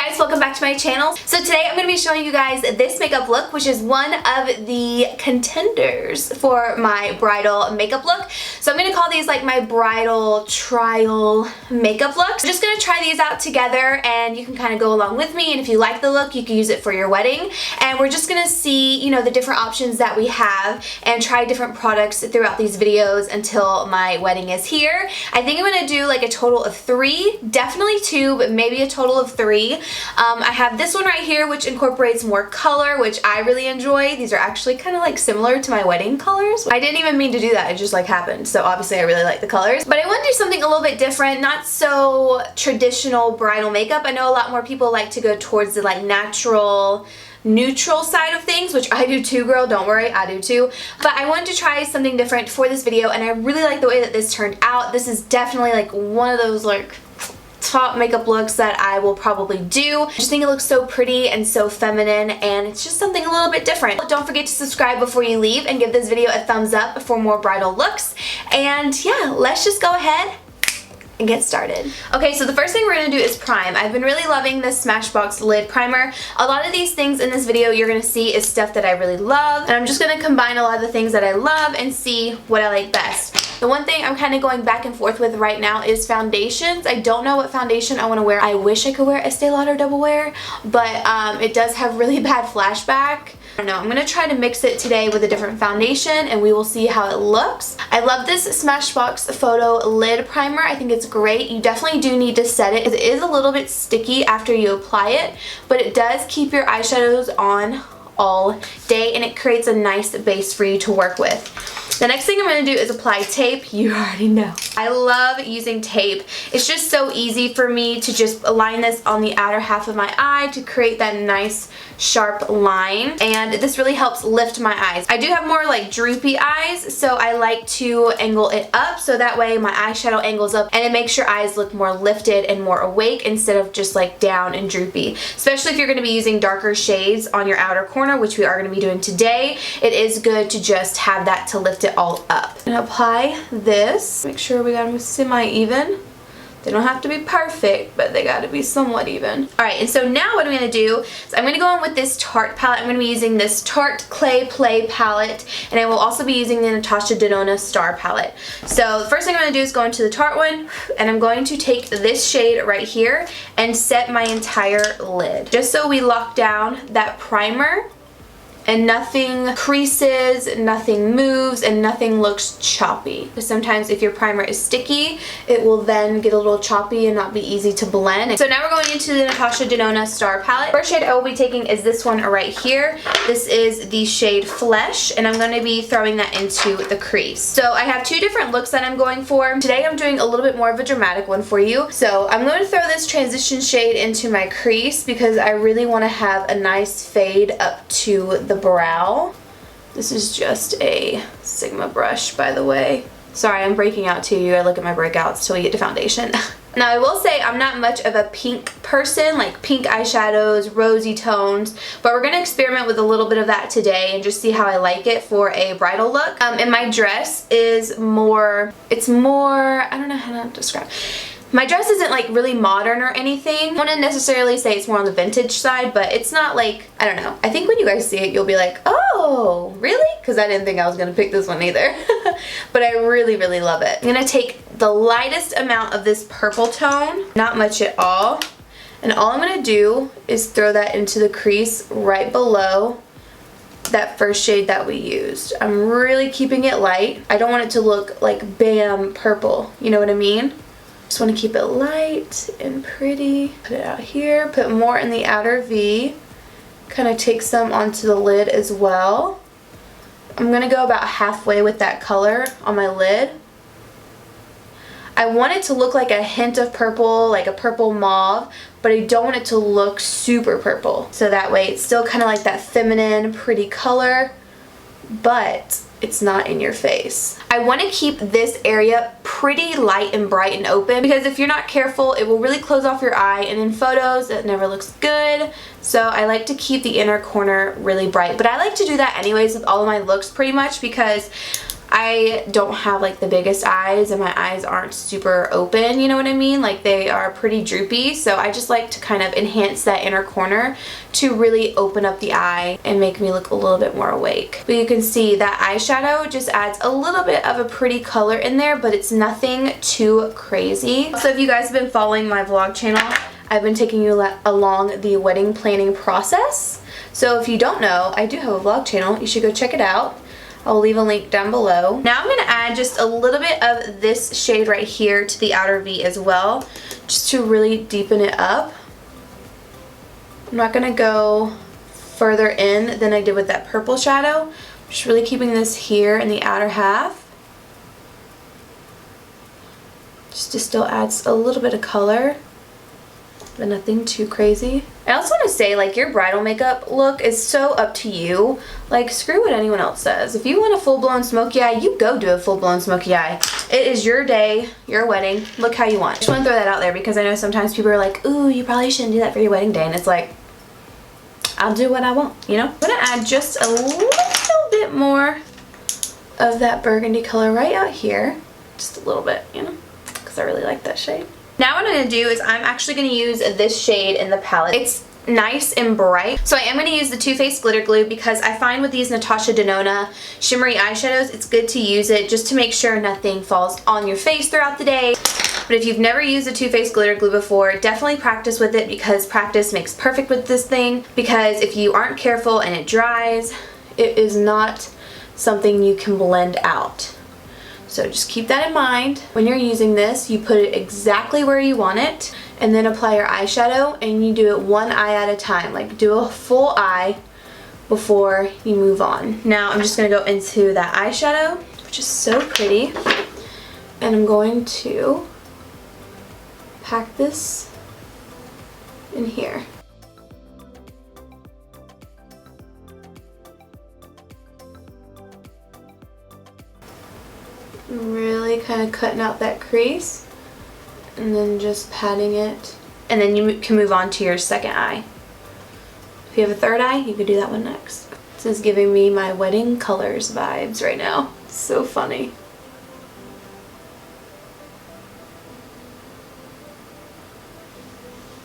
guys, welcome back to my channel. So today I'm going to be showing you guys this makeup look, which is one of the contenders for my bridal makeup look. So I'm going to call these like my bridal trial makeup looks. I'm just going to try these out together and you can kind of go along with me, and if you like the look you can use it for your wedding. And we're just going to see, you know, the different options that we have and try different products throughout these videos until my wedding is here. I think I'm going to do like a total of 3, definitely 2, but maybe a total of 3. I have this one right here which incorporates more color, which I really enjoy. These are actually kind of like similar to my wedding colors. I didn't even mean to do that, it just like happened. So obviously I really like the colors. But I want to do something a little bit different, not so traditional bridal makeup. I know a lot more people like to go towards the like natural, neutral side of things, which I do too, girl, don't worry, I do too. But I wanted to try something different for this video, and I really like the way that this turned out. This is definitely like one of those like top makeup looks that I will probably do. I just think it looks so pretty and so feminine, and it's just something a little bit different. Don't forget to subscribe before you leave and give this video a thumbs up for more bridal looks. And yeah, let's just go ahead and get started. Okay, so the first thing we're gonna do is prime. I've been really loving this Smashbox lid primer. A lot of these things in this video you're gonna see is stuff that I really love, and I'm just gonna combine a lot of the things that I love and see what I like best. The one thing I'm kind of going back and forth with right now is foundations. I don't know what foundation I want to wear. I wish I could wear Estes Lauder Double Wear, but it does have really bad flashback. I don't know. I'm going to try to mix it today with a different foundation and we will see how it looks. I love this Smashbox Photo Lid Primer. I think it's great. You definitely do need to set it. It is a little bit sticky after you apply it, but it does keep your eyeshadows on all day and it creates a nice base for you to work with. The next thing I'm going to do is apply tape. You already know. I love using tape. It's just so easy for me to just align this on the outer half of my eye to create that nice sharp line, and this really helps lift my eyes. I do have more like droopy eyes, so I like to angle it up so that way my eyeshadow angles up and it makes your eyes look more lifted and more awake instead of just like down and droopy. Especially if you're going to be using darker shades on your outer corner, which we are going to be doing today, it is good to just have that to lift it all up. And apply this. Make sure we got them semi-even. They don't have to be perfect, but they got to be somewhat even. Alright, and so now what I'm going to do is I'm going to go in with this Tarte palette. I'm going to be using this Tarte Clay Play palette, and I will also be using the Natasha Denona Star palette. So the first thing I'm going to do is go into the Tarte one, and I'm going to take this shade right here and set my entire lid. Just so we lock down that primer and nothing creases, nothing moves, and nothing looks choppy. Because sometimes if your primer is sticky, it will then get a little choppy and not be easy to blend. So now we're going into the Natasha Denona Star palette. First shade I will be taking is this one right here. This is the shade Flesh, and I'm going to be throwing that into the crease. So I have 2 different looks that I'm going for. Today I'm doing a little bit more of a dramatic one for you. So I'm going to throw this transition shade into my crease because I really want to have a nice fade up to the brow. This is just a Sigma brush, by the way. Sorry, I'm breaking out to you. I look at my breakouts till we get to foundation. Now I will say I'm not much of a pink person, like pink eyeshadows, rosy tones, but we're going to experiment with a little bit of that today and just see how I like it for a bridal look. And my dress is more, I don't know how to describe. My dress isn't like really modern or anything. I wouldn't necessarily say it's more on the vintage side, but it's not like, I don't know. I think when you guys see it, you'll be like, oh, really? Because I didn't think I was going to pick this one either. But I really, really love it. I'm going to take the lightest amount of this purple tone, not much at all. And all I'm going to do is throw that into the crease right below that first shade that we used. I'm really keeping it light. I don't want it to look like bam purple. You know what I mean? Just want to keep it light and pretty. Put it out here, put more in the outer V, kind of take some onto the lid as well. I'm going to go about halfway with that color on my lid. I want it to look like a hint of purple, like a purple mauve, but I don't want it to look super purple. So that way it's still kind of like that feminine, pretty color, but it's not in your face. I want to keep this area pretty light and bright and open because if you're not careful it will really close off your eye, and in photos it never looks good. So I like to keep the inner corner really bright, but I like to do that anyways with all of my looks pretty much because I don't have like the biggest eyes and my eyes aren't super open, you know what I mean? Like they are pretty droopy, so I just like to kind of enhance that inner corner to really open up the eye and make me look a little bit more awake. But you can see that eyeshadow just adds a little bit of a pretty color in there, but it's nothing too crazy. So if you guys have been following my vlog channel, I've been taking you along the wedding planning process. So if you don't know, I do have a vlog channel. You should go check it out. I'll leave a link down below. Now I'm going to add just a little bit of this shade right here to the outer V as well, just to really deepen it up. I'm not going to go further in than I did with that purple shadow. I'm just really keeping this here in the outer half, just to still add a little bit of color, but nothing too crazy. I also want to say, like, your bridal makeup look is so up to you. Like, screw what anyone else says. If you want a full-blown smoky eye, you go do a full-blown smoky eye. It is your day, your wedding. Look how you want. I just want to throw that out there because I know sometimes people are like, ooh, you probably shouldn't do that for your wedding day. And it's like, I'll do what I want, you know? I'm going to add just a little bit more of that burgundy color right out here. Just a little bit, you know, because I really like that shade. Now what I'm going to do is I'm actually going to use this shade in the palette. It's nice and bright. So I am going to use the Too Faced Glitter Glue because I find with these Natasha Denona shimmery eyeshadows, it's good to use it just to make sure nothing falls on your face throughout the day. But if you've never used a Too Faced Glitter Glue before, definitely practice with it because practice makes perfect with this thing. Because if you aren't careful and it dries, it is not something you can blend out. So just keep that in mind. When you're using this, you put it exactly where you want it and then apply your eyeshadow and you do it one eye at a time. Like do a full eye before you move on. Now I'm just going to go into that eyeshadow, which is so pretty. And I'm going to pack this in here. Really kind of cutting out that crease and then just patting it, and then you can move on to your second eye. If you have a third eye, you could do that one next. This is giving me my wedding colors vibes right now. It's so funny.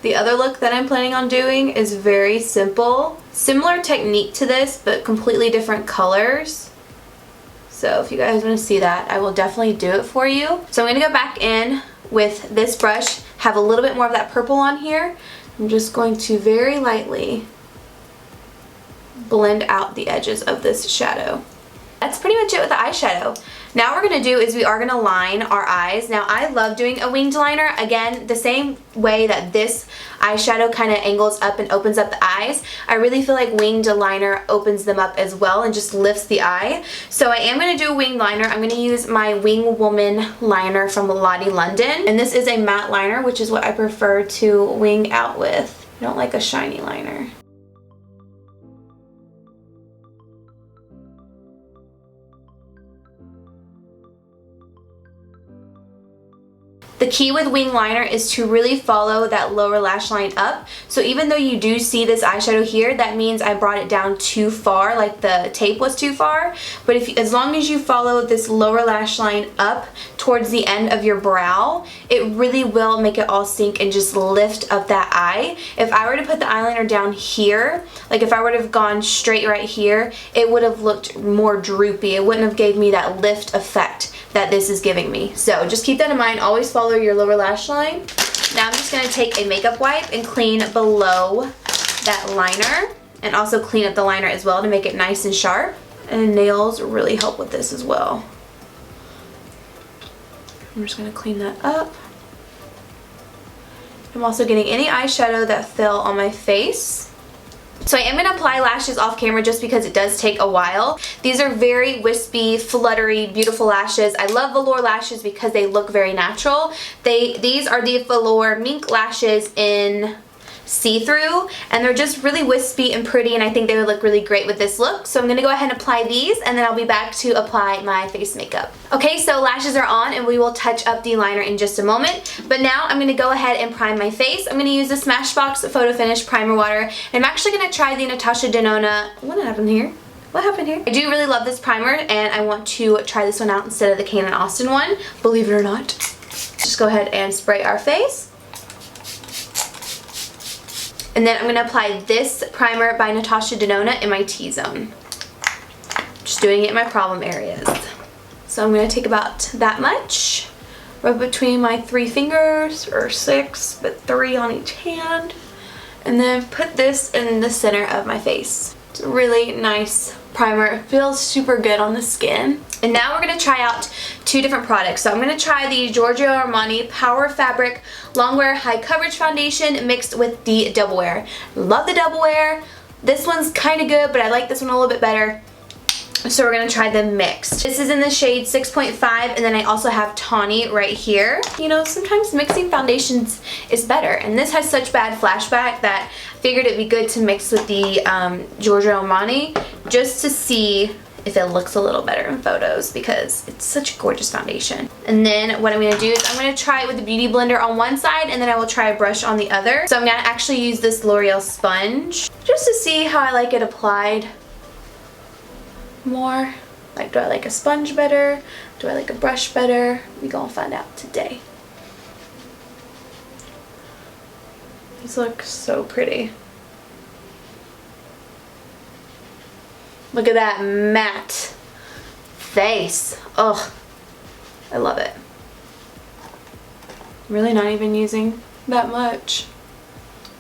The other look that I'm planning on doing is very simple. Similar technique to this, but completely different colors. So if you guys want to see that, I will definitely do it for you. So I'm going to go back in with this brush, have a little bit more of that purple on here. I'm just going to very lightly blend out the edges of this shadow. That's pretty much it with the eyeshadow. Now what we're going to do is we are going to line our eyes. Now I love doing a winged liner. Again, the same way that this eyeshadow kind of angles up and opens up the eyes, I really feel like winged liner opens them up as well and just lifts the eye. So I am going to do a winged liner. I'm going to use my Wing Woman liner from Lottie London. And this is a matte liner, which is what I prefer to wing out with. I don't like a shiny liner. The key with wing liner is to really follow that lower lash line up. So even though you do see this eyeshadow here, that means I brought it down too far, like the tape was too far. But as long as you follow this lower lash line up towards the end of your brow, it really will make it all sink and just lift up that eye. If I were to put the eyeliner down here, like if I would have gone straight right here, it would have looked more droopy. It wouldn't have gave me that lift effect that this is giving me. So just keep that in mind. Always follow your lower lash line. Now I'm just going to take a makeup wipe and clean below that liner and also clean up the liner as well to make it nice and sharp. And nails really help with this as well. I'm just going to clean that up. I'm also getting any eyeshadow that fell on my face. So I am going to apply lashes off camera just because it does take a while. These are very wispy, fluttery, beautiful lashes. I love velour lashes because they look very natural. These are the velour mink lashes in see-through, and they're just really wispy and pretty, and I think they would look really great with this look. So I'm going to go ahead and apply these, and then I'll be back to apply my face makeup. Okay, so lashes are on, and we will touch up the liner in just a moment. But now I'm going to go ahead and prime my face. I'm going to use the Smashbox Photo Finish Primer Water, and I'm actually going to try the Natasha Denona. What happened here? what happened here? I do really love this primer, and I want to try this one out instead of the Kane and Austin one, believe it or not. Just go ahead and spray our face. And then I'm going to apply this primer by Natasha Denona in my T-zone. Just doing it in my problem areas. So I'm going to take about that much. Rub between my 3 fingers, or 6, but 3 on each hand. And then put this in the center of my face. It's a really nice primer. It feels super good on the skin. And now we're going to try out 2 different products. So I'm going to try the Giorgio Armani Power Fabric Longwear High Coverage Foundation mixed with the doublewear. Love the doublewear. This one's kind of good, but I like this one a little bit better. So we're going to try them mixed. This is in the shade 6.5, and then I also have tawny right here. You know, sometimes mixing foundations is better, and this has such bad flashback that I figured it'd be good to mix with the Giorgio Armani just to see if it looks a little better in photos, because it's such a gorgeous foundation. And then what I'm going to do is I'm going to try it with the Beauty Blender on one side, and then I will try a brush on the other. So I'm going to actually use this L'Oreal sponge just to see how I like it applied more. Like, do I like a sponge better? Do I like a brush better? We gonna find out today. These look so pretty. Look at that matte face. Oh, I love it. I'm really not even using that much.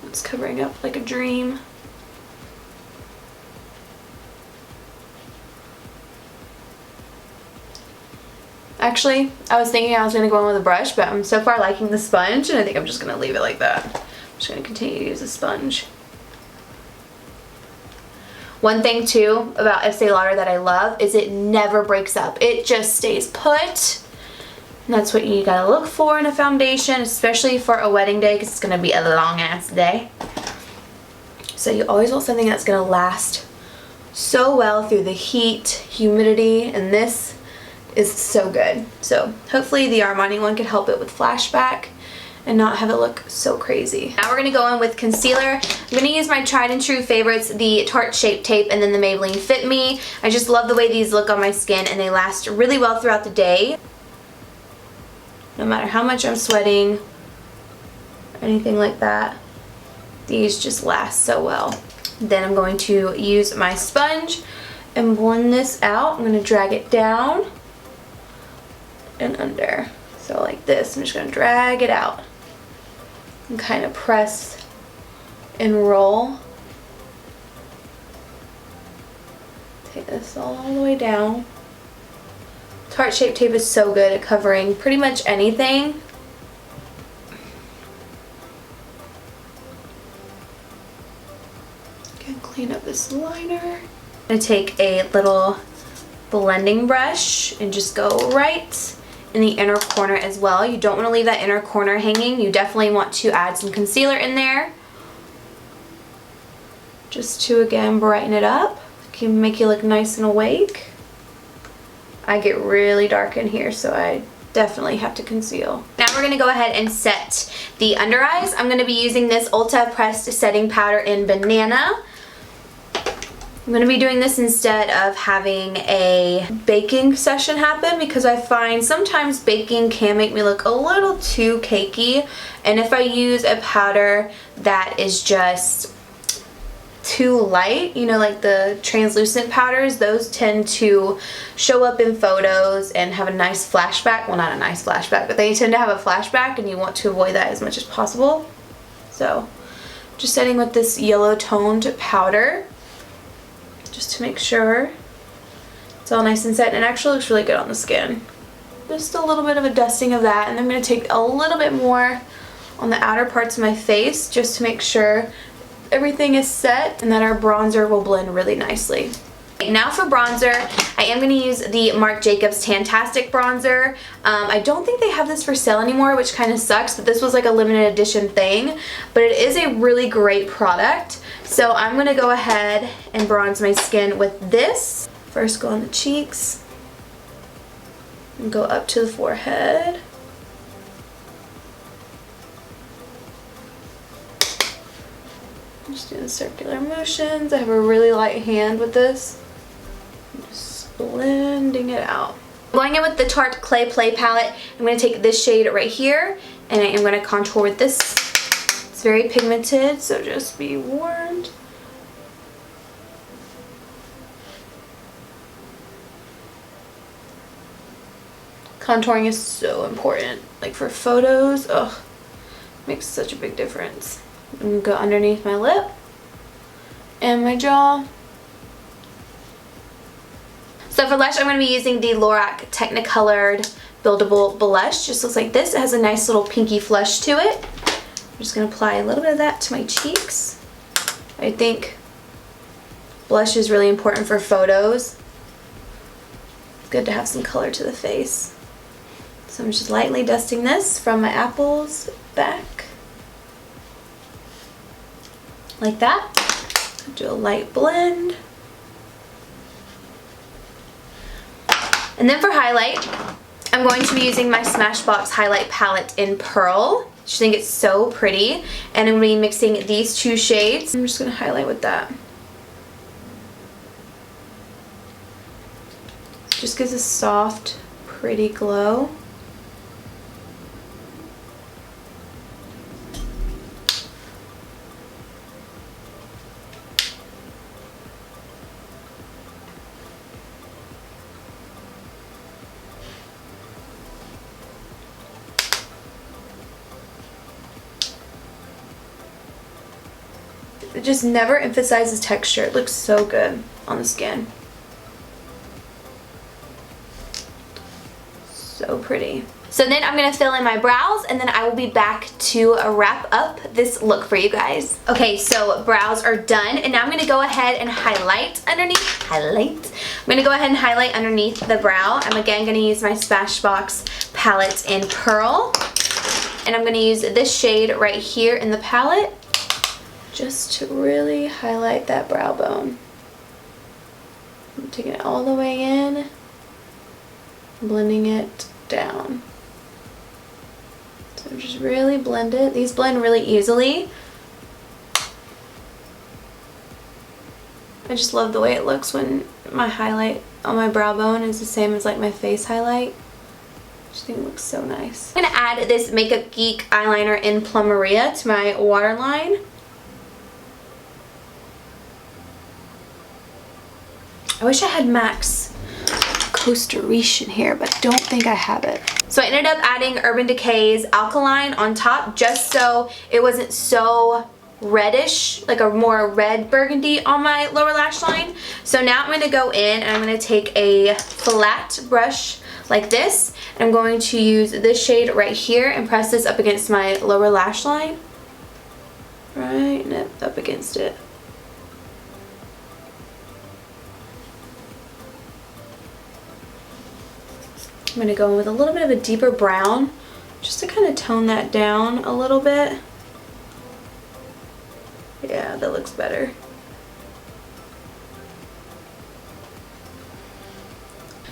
It's covering up like a dream. Actually, I was thinking I was going to go in with a brush, but I'm so far liking the sponge, and I think I'm just going to leave it like that. I'm just going to continue to use the sponge. One thing too about Estes Lauder that I love is it never breaks up. It just stays put. And that's what you gotta look for in a foundation, especially for a wedding day, because it's going to be a long ass day. So you always want something that's going to last so well through the heat, humidity, and this is so good. So hopefully the Armani one could help it with flashback and not have it look so crazy. Now we're going to go in with concealer. I'm going to use my tried and true favorites, the Tarte Shape Tape and then the Maybelline Fit Me. I just love the way these look on my skin, and they last really well throughout the day. No matter how much I'm sweating or anything like that, these just last so well. Then I'm going to use my sponge and blend this out. I'm going to drag it down and under. So like this, I'm just going to drag it out and kind of press and roll. Take this all the way down. Tarte Shape Tape is so good at covering pretty much anything. Gonna clean up this liner. I'm going to take a little blending brush and just go right in the inner corner as well. You don't want to leave that inner corner hanging. You definitely want to add some concealer in there, just to again brighten it up. Can make you look nice and awake. I get really dark in here, so I definitely have to conceal. Now we're going to go ahead and set the under eyes. I'm going to be using this Ulta Pressed Setting Powder in Banana. I'm going to be doing this instead of having a baking session happen, because I find sometimes baking can make me look a little too cakey, and if I use a powder that is just too light, you know, like the translucent powders, those tend to show up in photos and have a nice flashback. Well, not a nice flashback, but they tend to have a flashback, and you want to avoid that as much as possible. So just setting with this yellow toned powder, just to make sure it's all nice and set, and it actually looks really good on the skin. Just a little bit of a dusting of that, and I'm going to take a little bit more on the outer parts of my face just to make sure everything is set and that our bronzer will blend really nicely. Now for bronzer, I am going to use the Marc Jacobs Tantastic bronzer. I don't think they have this for sale anymore, which kind of sucks, but this was like a limited edition thing. But it is a really great product. So I'm going to go ahead and bronze my skin with this. First go on the cheeks and go up to the forehead. Just doing circular motions. I have a really light hand with this. blending it out. Going in with the Tarte Clay Play palette, I'm going to take this shade right here and I am going to contour with this. It's very pigmented, so just be warned. Contouring is so important. Like for photos, ugh, makes such a big difference. I'm going to go underneath my lip and my jaw. So for blush, I'm going to be using the Lorca Technicolored Buildable Blush. Just looks like this. It has a nice little pinky flush to it. I'm just going to apply a little bit of that to my cheeks. I think blush is really important for photos. It's good to have some color to the face. So I'm just lightly dusting this from my apples back. Like that. Do a light blend. And then for highlight, I'm going to be using my Smashbox highlight palette in Pearl. I just think it's so pretty. And I'm going to be mixing these two shades. I'm just going to highlight with that. Just gives a soft, pretty glow. It just never emphasizes texture. It looks so good on the skin. So pretty. So then I'm going to fill in my brows and then I will be back to wrap up this look for you guys. Okay, so brows are done and now I'm going to go ahead and highlight underneath. I'm going to go ahead and highlight underneath the brow. I'm again going to use my Smashbox palette in Pearl. And I'm going to use this shade right here in the palette just to really highlight that brow bone. I'm taking it all the way in, blending it down. So just really blend it. These blend really easily. I just love the way it looks when my highlight on my brow bone is the same as like my face highlight. I just think it looks so nice. I'm going to add this Makeup Geek eyeliner in Plum Maria to my waterline. I wish I had Mac's Costa Rica in here, but I don't think I have it. So I ended up adding Urban Decay's Alkaline on top just so it wasn't so reddish, like a more red burgundy on my lower lash line. So now I'm going to go in and I'm going to take a flat brush like this. And I'm going to use this shade right here and press this up against my lower lash line. Right, and up against it. I'm going to go in with a little bit of a deeper brown just to kind of tone that down a little bit. Yeah, that looks better.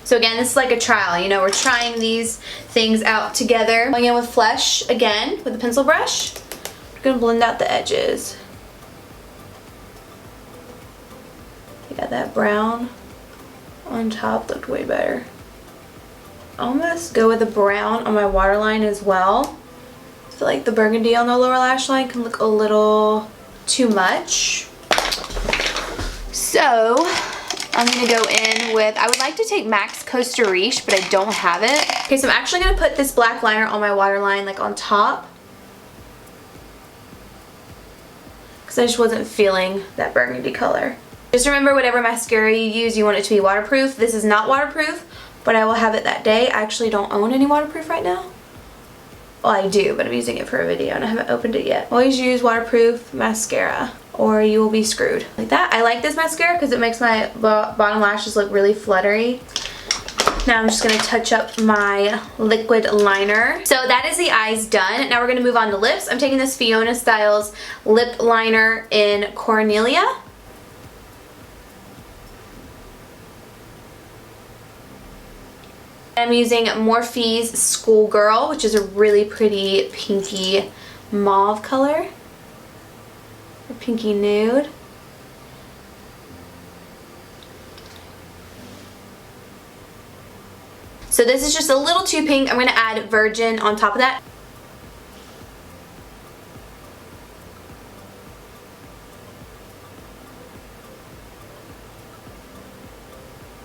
So again, this is like a trial, you know, we're trying these things out together. Going in with Flesh again with a pencil brush. We're going to blend out the edges. Yeah, that brown on top looked way better. Almost go with the brown on my waterline as well. I feel like the burgundy on the lower lash line can look a little too much. So I'm going to go in with, I would like to take Mac's Costa Rica, but I don't have it. Okay, so I'm actually going to put this black liner on my waterline, like on top. Because I just wasn't feeling that burgundy color. Just remember, whatever mascara you use, you want it to be waterproof. This is not waterproof, but I will have it that day. I actually don't own any waterproof right now. Well, I do, but I'm using it for a video and I haven't opened it yet. Always use waterproof mascara or you will be screwed. Like that. I like this mascara because it makes my bottom lashes look really fluttery. Now I'm just going to touch up my liquid liner. So that is the eyes done. Now we're going to move on to lips. I'm taking this Fiona Styles lip liner in Cornelia. I'm using Morphe's Schoolgirl, which is a really pretty pinky mauve color. Or pinky nude. I'm So this is just a little too pink. I'm going to add Virgin on top of that.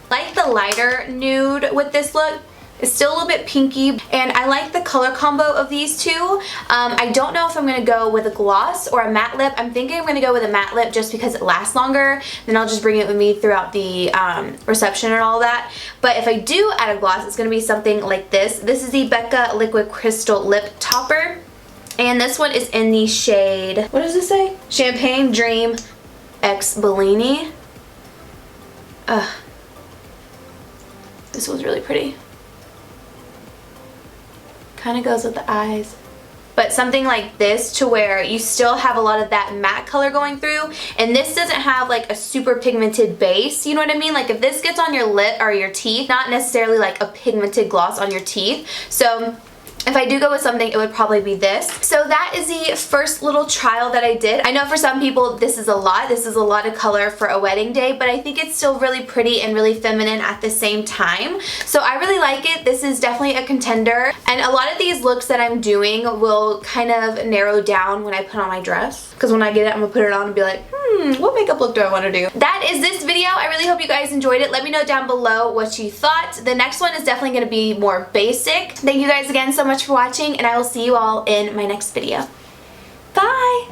I like the lighter nude with this look. It's still a little bit pinky, and I like the color combo of these two. I don't know if I'm going to go with a gloss or a matte lip. I'm thinking I'm going to go with a matte lip just because it lasts longer. Then I'll just bring it with me throughout the reception and all that. But if I do add a gloss, it's going to be something like this. This is the Becca Liquid Crystal Lip Topper. And this one is in the shade, what does it say? Champagne Dream X Bellini. This one's really pretty. Kind of goes with the eyes. But something like this to where you still have a lot of that matte color going through, and this doesn't have like a super pigmented base, you know what I mean? Like if this gets on your lip or your teeth, not necessarily like a pigmented gloss on your teeth. So if I do go with something, it would probably be this. So that is the first little trial that I did. I know for some people this is a lot. This is a lot of color for a wedding day, but I think it's still really pretty and really feminine at the same time. So I really like it. This is definitely a contender. And a lot of these looks that I'm doing will kind of narrow down when I put on my dress. Because when I get it, I'm going to put it on and be like, what makeup look do I want to do? That is this video. I really hope you guys enjoyed it. Let me know down below what you thought. The next one is definitely going to be more basic. Thank you guys again so much for watching, and I will see you all in my next video. Bye!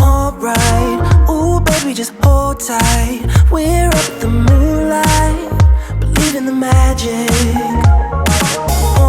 Alright, ooh baby just hold tight. We're up the moonlight, believe in the magic.